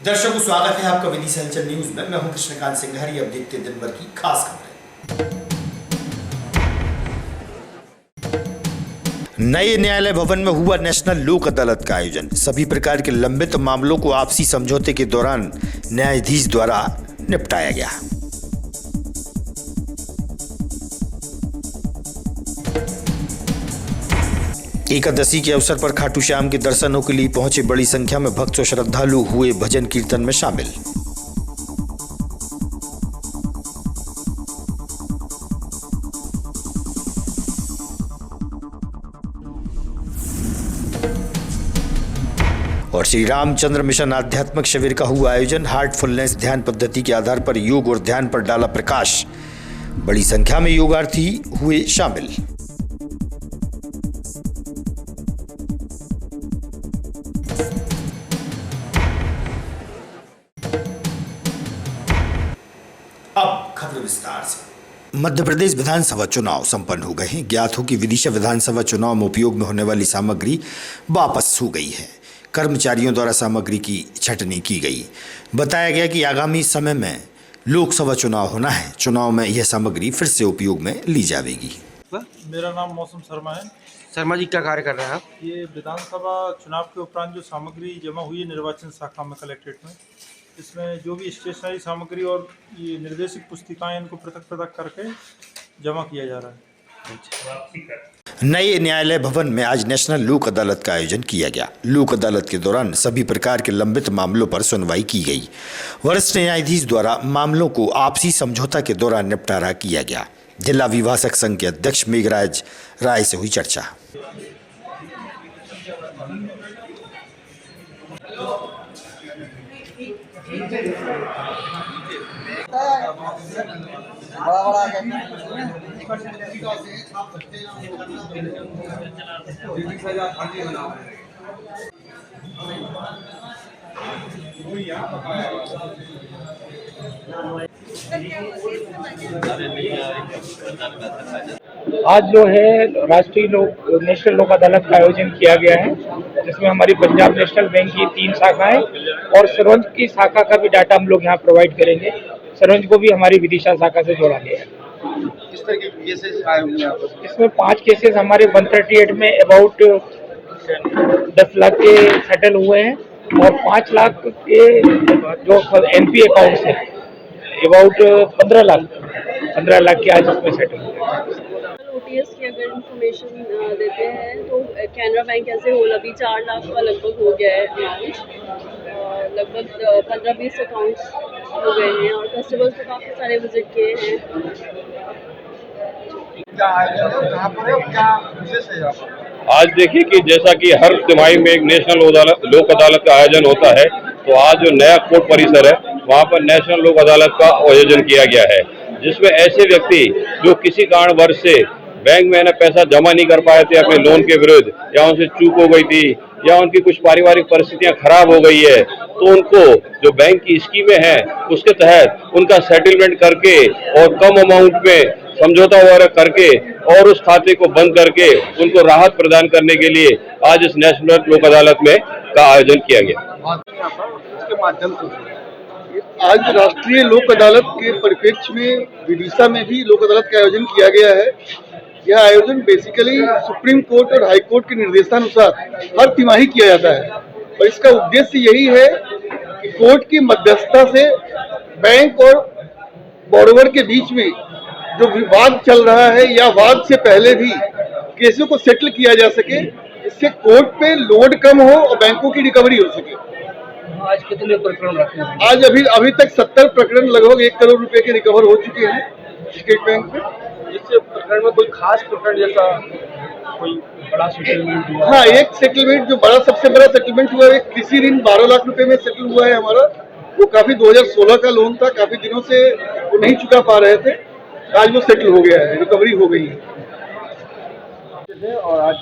दर्शकों, स्वागत है आपका विदिशा हलचल न्यूज में। मैं हूं कृष्णकांत सिंघारी। अब देखते हैं दिन भर की खास खबरें। नए न्यायालय भवन में हुआ नेशनल लोक अदालत का आयोजन। सभी प्रकार के लंबित मामलों को आपसी समझौते के दौरान न्यायाधीश द्वारा निपटाया गया। एकादशी के अवसर पर खाटू श्याम के दर्शनों के लिए पहुंचे बड़ी संख्या में भक्त और श्रद्धालु हुए भजन कीर्तन में शामिल। और श्री रामचंद्र मिशन आध्यात्मिक शिविर का हुआ आयोजन। हार्टफुलनेस ध्यान पद्धति के आधार पर योग और ध्यान पर डाला प्रकाश। बड़ी संख्या में योगार्थी हुए शामिल। अब खबर विस्तार से। मध्य प्रदेश विधानसभा चुनाव संपन्न हो गए हैं। ज्ञात हो कि विदिशा विधानसभा चुनाव में उपयोग में होने वाली सामग्री वापस हो गई है। कर्मचारियों द्वारा सामग्री की छंटनी की गई। बताया गया कि आगामी समय में लोकसभा चुनाव होना है। चुनाव में यह सामग्री फिर से उपयोग में ली जाएगी। मेरा नाम मौसम शर्मा है। शर्मा जी, क्या कार्य कर रहे हैं आप? ये विधानसभा चुनाव के उपरांत जो सामग्री जमा हुई है निर्वाचन शाखा में, कलेक्ट्रेट में, इसमें जो भी स्टेशनरी सामग्री और ये निर्देशिक पुस्तिकाएं, इनको पृथक पृथक करके जमा किया जा रहा है। नए न्यायालय भवन में आज नेशनल लोक अदालत का आयोजन किया गया। लोक अदालत के दौरान सभी प्रकार के लंबित मामलों पर सुनवाई की गई। वरिष्ठ न्यायाधीश द्वारा मामलों को आपसी समझौता के दौरान निपटारा किया गया। जिला विभाषक संघ के अध्यक्ष मेघराज राय से हुई चर्चा। आज जो है राष्ट्रीय नेशनल लोक अदालत का आयोजन किया गया है, जिसमें हमारी पंजाब नेशनल बैंक की 3 शाखाएं और सरवंज की शाखा का भी डाटा हम लोग यहाँ प्रोवाइड करेंगे। सरवंज को भी हमारी विदिशा शाखा से जोड़ा गया है। किस तरह के केसेस आए हुए हैं? इसमें 5 केसेस हमारे 138 में अबाउट 10 लाख के सेटल हुए हैं और 5 लाख के जो एनपी अकाउंट्स है अबाउट 15 लाख के आज इसमें सेटल हुए हैं। ओटीएस की अगर इंफॉर्मेशन देते हैं तो कैनरा बैंक ऐसे होल अभी 4 लाख का लगभग हो गया है अमाउंट। लगभग 15-20 अकाउंट्स हो गए हैं और कस्टमर्स को काफ़ी सारे विजिट किए हैं। आज देखिए कि जैसा कि हर तिमाही में एक नेशनल लोक अदालत का आयोजन होता है, तो आज जो नया कोर्ट परिसर है वहाँ पर नेशनल लोक अदालत का आयोजन किया गया है, जिसमें ऐसे व्यक्ति जो किसी कारणवश से बैंक में पैसा जमा नहीं कर पाए थे अपने लोन के विरुद्ध, या उनसे चूक हो गई थी, या उनकी कुछ पारिवारिक परिस्थितियां खराब हो गई है, तो उनको जो बैंक की स्कीमें हैं उसके तहत उनका सेटलमेंट करके और कम अमाउंट में समझौता वगैरह करके और उस खाते को बंद करके उनको राहत प्रदान करने के लिए आज इस नेशनल लोक अदालत में का आयोजन किया गया। इसके माध्यम से आज राष्ट्रीय लोक अदालत के परिप्रेक्ष्य में विदिशा में भी लोक अदालत का आयोजन किया गया है। यह आयोजन बेसिकली सुप्रीम कोर्ट और हाई कोर्ट के निर्देशानुसार हर तिमाही किया जाता है और इसका उद्देश्य यही है कि कोर्ट की मध्यस्थता से बैंक और बॉरोवर के बीच में जो विवाद चल रहा है या वाद से पहले भी केसों को सेटल किया जा सके, इससे कोर्ट पे लोड कम हो और बैंकों की रिकवरी हो सके। आज कितने प्रकरण रखे हैं? आज अभी तक 70 प्रकरण लगभग 1 करोड़ रुपए के रिकवर हो चुके हैं स्टेट बैंक में। इससे प्रकरण में कोई खास प्रकरण जैसा कोई बड़ा सेटलमेंट हुआ? हाँ, एक सेटलमेंट जो सबसे बड़ा सेटलमेंट हुआ है, कृषि ऋण 12 लाख रुपए में सेटल हुआ है हमारा। वो काफी 2016 का लोन था, काफी दिनों से वो नहीं चुका पा रहे थे, आज वो सेटल हो गया है, रिकवरी हो गई है। और आज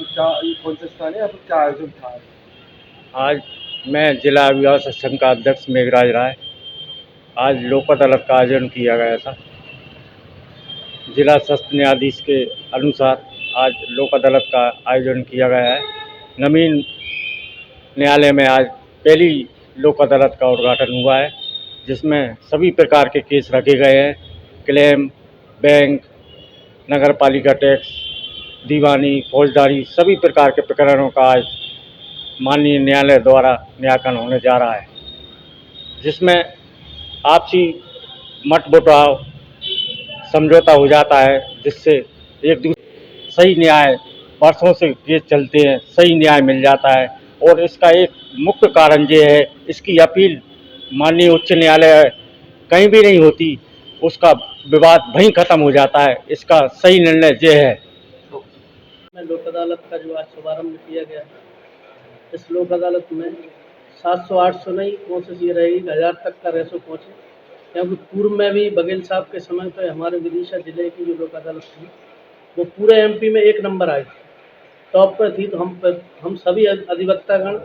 कौन से स्थान है, क्या आयोजन था? आज मैं जिला विभाषक संघ का अध्यक्ष मेघराज राय। आज लोक अदालत का आयोजन किया गया था। जिला सत्र न्यायाधीश के अनुसार आज लोक अदालत का आयोजन किया गया है। नवीन न्यायालय में आज पहली लोक अदालत का उद्घाटन हुआ है, जिसमें सभी प्रकार के केस रखे गए हैं। क्लेम, बैंक, नगर पालिका टैक्स, दीवानी, फौजदारी, सभी प्रकार के प्रकरणों का आज माननीय न्यायालय द्वारा न्यायाकरण होने जा रहा है, जिसमें आपसी मत मुटाव समझौता हो जाता है, जिससे एक दूसरे सही न्याय, वर्षों से केस चलते हैं, सही न्याय मिल जाता है। और इसका एक मुख्य कारण ये है, इसकी अपील माननीय उच्च न्यायालय कहीं भी नहीं होती, उसका विवाद वहीं खत्म हो जाता है। इसका सही निर्णय ये है। लोक अदालत का जो आज शुभारम्भ किया गया है, इस लोक अदालत में 700-800 नहीं, कोशिश ये रहेगी 1000 तक का रेशो पहुँचे, क्योंकि पूर्व में भी बघेल साहब के समय पे हमारे विदिशा जिले की जो लोक अदालत थी वो पूरे एमपी में 1 नंबर आई थी, टॉप पर थी। तो हम सभी अधिवक्तागण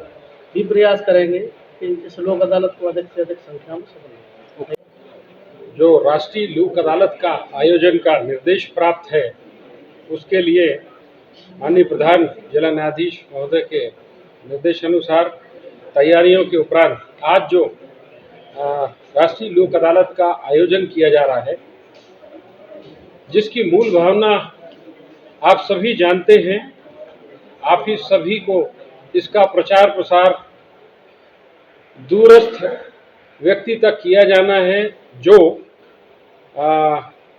भी प्रयास करेंगे कि इस लोक अदालत को अधिक से अधिक संख्या में सफल बनाएं। जो राष्ट्रीय लोक अदालत का आयोजन का निर्देश प्राप्त है, उसके लिए माननीय प्रधान जिला न्यायाधीश महोदय के निर्देशानुसार तैयारियों के उपरांत आज जो राष्ट्रीय लोक अदालत का आयोजन किया जा रहा है, जिसकी मूल भावना आप सभी जानते हैं, आप ही सभी को इसका प्रचार प्रसार दूरस्थ व्यक्ति तक किया जाना है, जो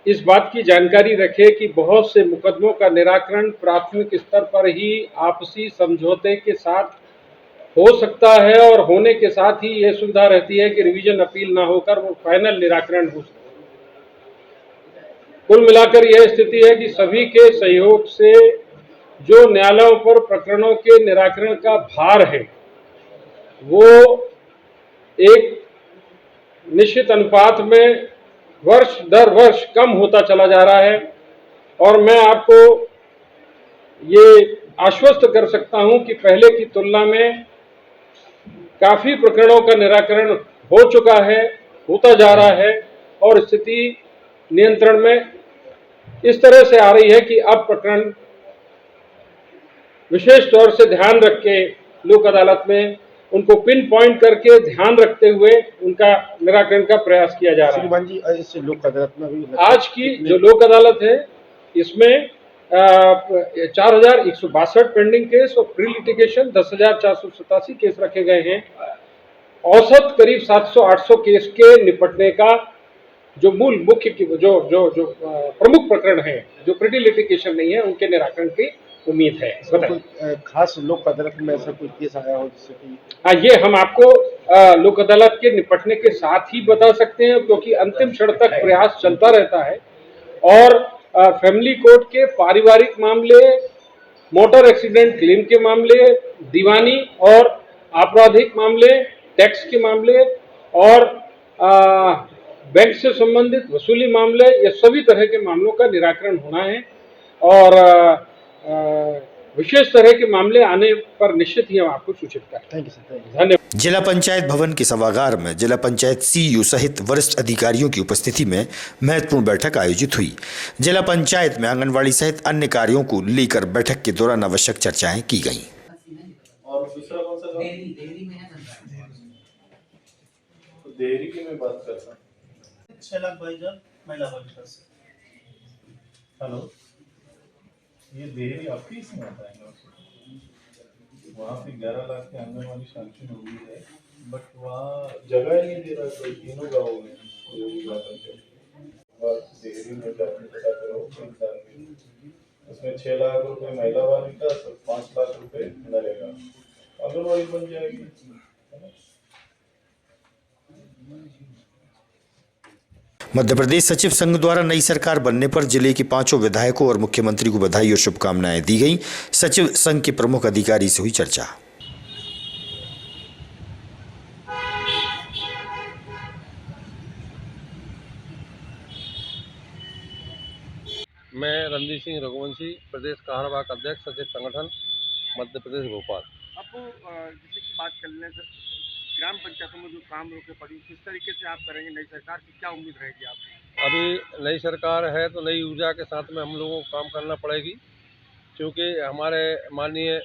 इस बात की जानकारी रखे कि बहुत से मुकदमों का निराकरण प्राथमिक स्तर पर ही आपसी समझौते के साथ हो सकता है, और होने के साथ ही यह सुविधा रहती है कि रिवीजन अपील ना होकर वो फाइनल निराकरण हो सकता है। कुल मिलाकर यह स्थिति है कि सभी के सहयोग से जो न्यायालयों पर प्रकरणों के निराकरण का भार है, वो एक निश्चित अनुपात में वर्ष दर वर्ष कम होता चला जा रहा है। और मैं आपको ये आश्वस्त कर सकता हूं कि पहले की तुलना में काफ़ी प्रकरणों का निराकरण हो चुका है, होता जा रहा है, और स्थिति नियंत्रण में इस तरह से आ रही है कि अब प्रकरण विशेष तौर से ध्यान रख के लोक अदालत में उनको पिन पॉइंट करके ध्यान रखते हुए उनका निराकरण का प्रयास किया जा रहा है। जी, इस लोक अदालत में भी आज की जो लोक अदालत है, इसमें 4162 पेंडिंग केस और प्री लिटिगेशन 10,487 केस रखे गए हैं। औसत करीब 700-800 केस के निपटने का जो मुख्य जो प्रमुख प्रकरण है, जो प्री लिटिगेशन नहीं है, उनके निराकरण की उम्मीद है। कोई खास लोक अदालत में ऐसा कोई केस आया हो जिससे कि हाँ, ये हम आपको लोक अदालत के निपटने के साथ ही बता सकते हैं, क्योंकि अंतिम क्षण तक प्रयास चलता रहता है। और फैमिली कोर्ट के पारिवारिक मामले, मोटर एक्सीडेंट क्लेम के मामले, दीवानी और आपराधिक मामले, टैक्स के मामले और बैंक से संबंधित वसूली मामले, ये सभी तरह के मामलों का निराकरण होना है। और विशेष तरह के मामले आने पर निश्चित ही हम आपको सूचित करें। Thank you sir. धन्यवाद। जिला पंचायत भवन के सभागार में जिला पंचायत सीईओ सहित वरिष्ठ अधिकारियों की उपस्थिति में महत्वपूर्ण बैठक आयोजित हुई। जिला पंचायत में आंगनवाड़ी सहित अन्य कार्यों को लेकर बैठक के दौरान आवश्यक चर्चाएं की गईं। और दूसरा कौन सा देहरी की मैं बात कर रहा हूँ। 6 लाख 22,000 महिला बालिका से। हेलो, ये देहरी आपकी इसमें आता है? वहाँ पे 11 लाख के आंगनवाड़ी सैंक्शन हो गई है, बट वहाँ जगह ही नहीं दे रहा कोई, तीनों गाँव में। देहरी में जाकर पता करो, उसमें 6 लाख रुपए महिला बालिका, 5 लाख रुपए नरेगा, आंगनवाड़ी बन जाएगी। मध्य प्रदेश सचिव संघ द्वारा नई सरकार बनने पर जिले के 5 विधायकों और मुख्यमंत्री को बधाई और शुभकामनाएं दी गईं। सचिव संघ के प्रमुख अधिकारी से हुई चर्चा। मैं रणदीप सिंह रघुवंशी, प्रदेश काहरवाक अध्यक्ष सचिव संगठन, मध्य प्रदेश भोपाल। आपको जैसे कि बात कर लें सर, ग्राम पंचायतों में जो काम रोके पड़ी, किस तरीके से आप करेंगे? नई सरकार की क्या उम्मीद रहेगी आपकी? अभी नई सरकार है तो नई ऊर्जा के साथ में हम लोगों को काम करना पड़ेगी, क्योंकि हमारे माननीय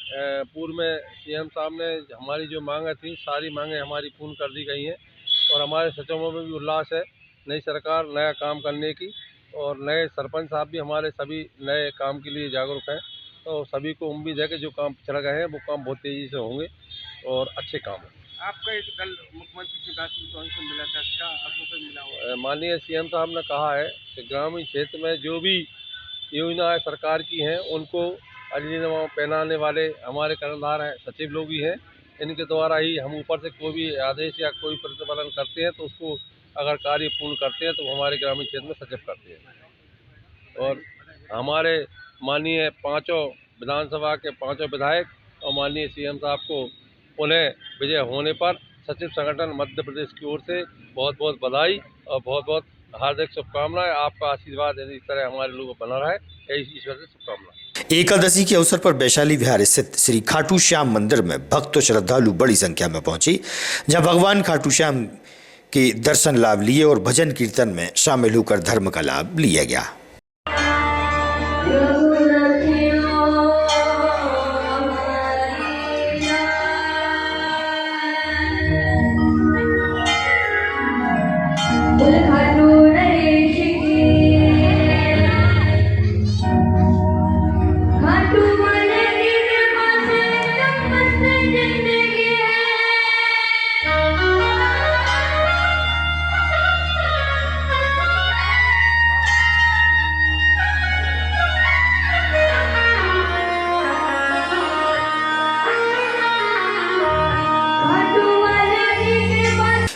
पूर्व में सीएम साहब ने हमारी जो मांगें थी सारी मांगें हमारी पूर्ण कर दी गई हैं और हमारे सचिवों में भी उल्लास है नई सरकार नया काम करने की और नए सरपंच साहब भी हमारे सभी नए काम के लिए जागरूक हैं। तो सभी को उम्मीद है कि जो काम चल गए हैं वो काम बहुत तेज़ी से होंगे और अच्छे काम हैं। आपका एक कल मुख्यमंत्री शिवराज सिंह चौहान से मिला था, क्या आश्वासन मिला हुआ? माननीय सीएम साहब ने कहा है कि ग्रामीण क्षेत्र में जो भी योजनाएं सरकार की हैं उनको अजीनामा पहनाने वाले हमारे कर्णधार हैं, सचिव लोग ही हैं। इनके द्वारा ही हम ऊपर से कोई भी आदेश या कोई प्रतिपालन करते हैं तो उसको अगर कार्य पूर्ण करते हैं तो हमारे ग्रामीण क्षेत्र में सचिव करते हैं। और हमारे माननीय पाँचों विधानसभा के पाँचों विधायक और माननीय सीएम साहब को पुनः विजय होने पर सचिव संगठन मध्य प्रदेश की ओर से बहुत बहुत बधाई और बहुत बहुत हार्दिक शुभकामनाएं। आपका आशीर्वाद यदि इस तरह हमारे लोगों को बना रहे, यही ईश्वर से शुभकामनाएं। एकादशी के अवसर पर वैशाली विहार स्थित श्री खाटू श्याम मंदिर में भक्त और श्रद्धालु बड़ी संख्या में पहुंचे, जहां भगवान खाटू श्याम के दर्शन लाभ लिए और भजन कीर्तन में शामिल होकर धर्म का लाभ लिया गया।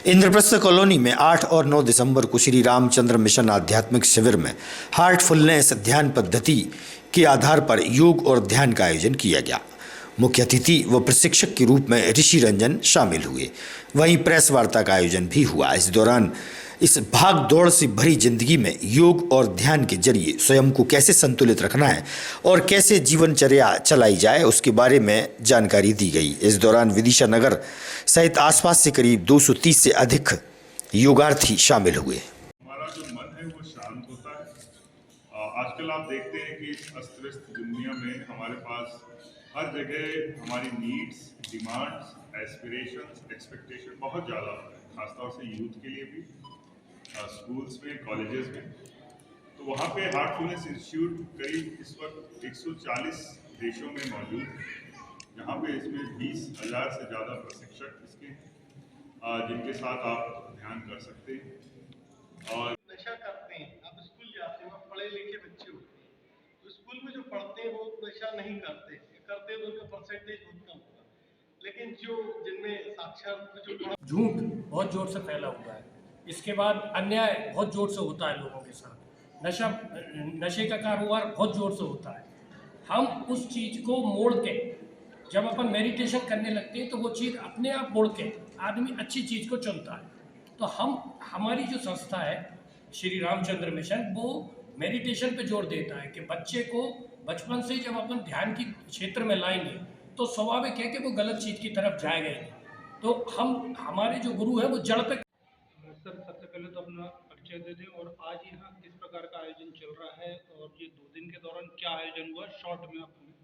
इंद्रप्रस्थ कॉलोनी में 8 और 9 दिसंबर को श्री रामचंद्र मिशन आध्यात्मिक शिविर में हार्टफुलनेस ध्यान पद्धति के आधार पर योग और ध्यान का आयोजन किया गया। मुख्य अतिथि व प्रशिक्षक के रूप में ऋषि रंजन शामिल हुए। वहीं प्रेस वार्ता का आयोजन भी हुआ। इस दौरान इस भाग दौड़ से भरी जिंदगी में योग और ध्यान के जरिए स्वयं को कैसे संतुलित रखना है और कैसे जीवनचर्या चलाई जाए उसके बारे में जानकारी दी गई। इस दौरान विदिशा नगर सहित आसपास से करीब 230 से अधिक योगार्थी शामिल हुए। हमारा जो मन है वो शांत होता है। आजकल आप देखते हैं कि इस अस्त व्यस्त दुनिया में हमारे पास हर जगह हमारी नीड्स, डिमांड्स, एस्पिरेशंस, एक्सपेक्टेशन बहुत ज़्यादा होता है, खासतौर से यूथ के लिए भी, स्कूल्स में, कॉलेजेस में। तो वहाँ पे हार्टफुलनेस इंस्टीट्यूट करीब इस वक्त 140 देशों में मौजूद है, जहाँ पे इसमें 20,000 से ज़्यादा प्रशिक्षक इसके जिनके साथ आप ध्यान कर सकते हैं। और नशा करते हैं, आप स्कूल जाते हैं, पढ़े लिखे बच्चे होते हैं, तो स्कूल में जो पढ़ते हैं वो नशा नहीं करते हैं तो उनका परसेंटेज बहुत कम होगा, लेकिन जो जिनमें साक्षर जो झूठ बहुत जोर से फैला हुआ है। इसके बाद अन्याय बहुत जोर से होता है लोगों के साथ, नशे का कारोबार बहुत जोर से होता है। हम उस चीज़ को मोड़ के जब अपन मेडिटेशन करने लगते हैं तो वो चीज़ अपने आप मोड़ के आदमी अच्छी चीज़ को चुनता है। तो हमारी जो संस्था है श्री रामचंद्र मिशन, वो मेडिटेशन पे जोर देता है कि बच्चे को बचपन से जब अपन ध्यान की क्षेत्र में लाएंगे तो स्वाभाविक है कि वो गलत चीज़ की तरफ जाएगा ही। तो हमारे जो गुरु है वो जड़ पे। सर, सबसे पहले तो अपना परिचय दे दें और आज यहाँ किस प्रकार का आयोजन चल रहा है और ये 2 दिन के दौरान क्या आयोजन हुआ, शॉर्ट में आप हमें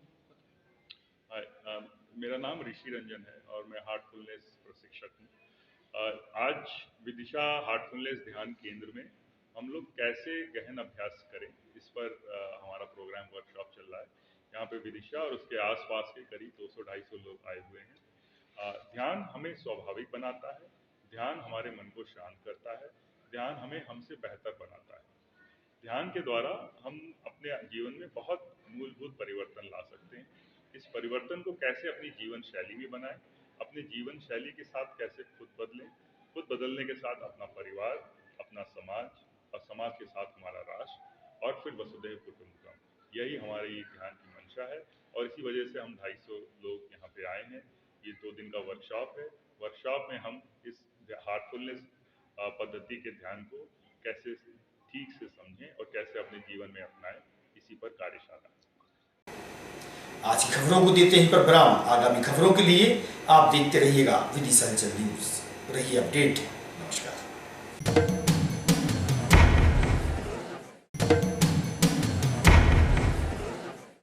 बताएं। मेरा नाम ऋषि रंजन है और मैं हार्टफुलनेस प्रशिक्षक हूँ। आज विदिशा हार्टफुलनेस ध्यान केंद्र में हम लोग कैसे गहन अभ्यास करें, इस पर हमारा प्रोग्राम वर्कशॉप चल रहा है। यहाँ पे विदिशा और उसके आसपास के करीब 200-250 लोग आए हुए हैं। ध्यान हमें स्वाभाविक बनाता है, ध्यान हमारे मन को शांत करता है, ध्यान हमें हमसे बेहतर बनाता है। ध्यान के द्वारा हम अपने जीवन में बहुत मूलभूत परिवर्तन ला सकते हैं। इस परिवर्तन को कैसे अपनी जीवन शैली में बनाएं, अपनी जीवन शैली के साथ कैसे खुद बदलें, खुद बदलने के साथ अपना परिवार, अपना समाज और समाज के साथ हमारा राष्ट्र और फिर वसुधैव कुटुंबकम, यही हमारी ध्यान की मंशा है। और इसी वजह से हम 250 लोग यहाँ पे आए हैं। ये 2 दिन का वर्कशॉप है। वर्कशॉप में हम इस हार्टफुलनेस पद्धति के ध्यान को कैसे ठीक से समझें और कैसे अपने जीवन में अपनाएं, इसी पर कार्यशाला। आज की खबरों को देते हैं पर विराम। आगामी खबरों के लिए आप देखते रहिएगा विदिशा न्यूज। रहिए अपडेट। नमस्कार।